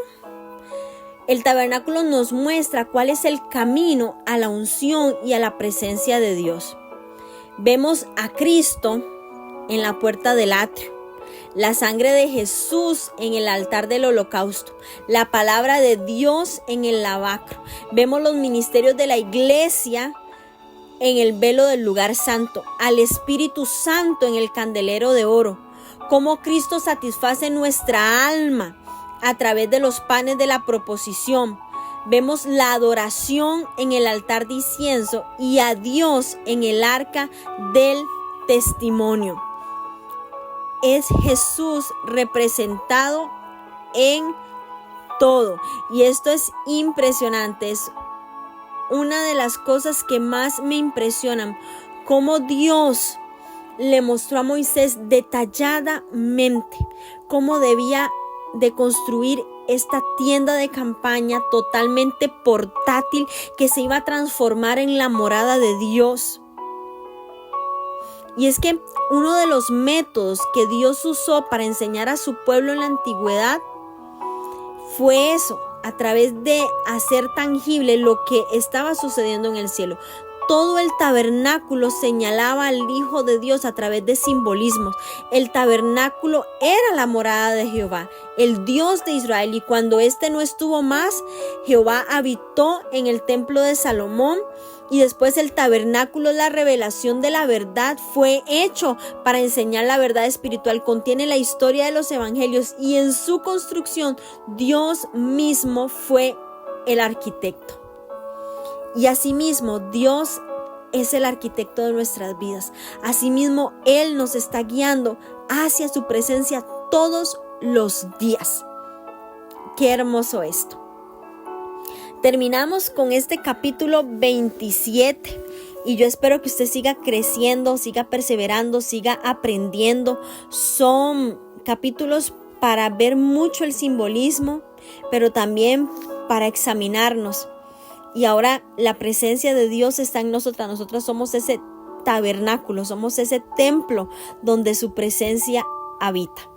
El tabernáculo nos muestra cuál es el camino a la unción y a la presencia de Dios. Vemos a Cristo en la puerta del atrio. la sangre de Jesús en el altar del holocausto, la palabra de Dios en el lavacro. Vemos los ministerios de la iglesia en el velo del lugar santo, al Espíritu Santo en el candelero de oro, cómo Cristo satisface nuestra alma a través de los panes de la proposición. Vemos la adoración en el altar de incienso y a Dios en el arca del testimonio. Es Jesús representado en todo. Y esto es impresionante. Es una de las cosas que más me impresionan. Cómo Dios le mostró a Moisés detalladamente cómo debía de construir esta tienda de campaña totalmente portátil que se iba a transformar en la morada de Dios. Y es que uno de los métodos que Dios usó para enseñar a su pueblo en la antigüedad fue eso, a través de hacer tangible lo que estaba sucediendo en el cielo. Todo el tabernáculo señalaba al Hijo de Dios a través de simbolismos. El tabernáculo era la morada de Jehová, el Dios de Israel. Y cuando éste no estuvo más, Jehová habitó en el templo de Salomón. Y después el tabernáculo, la revelación de la verdad, fue hecho para enseñar la verdad espiritual. Contiene la historia de los evangelios y en su construcción Dios mismo fue el arquitecto. Y asimismo, Dios es el arquitecto de nuestras vidas. Asimismo, Él nos está guiando hacia su presencia todos los días. Qué hermoso esto. Terminamos con este capítulo 27 y yo espero que usted siga creciendo, siga perseverando, siga aprendiendo. Son capítulos para ver mucho el simbolismo, pero también para examinarnos. Y ahora la presencia de Dios está en nosotras. Nosotras somos ese tabernáculo, somos ese templo donde su presencia habita.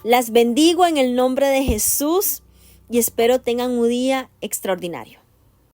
Las bendigo en el nombre de Jesús y espero tengan un día extraordinario.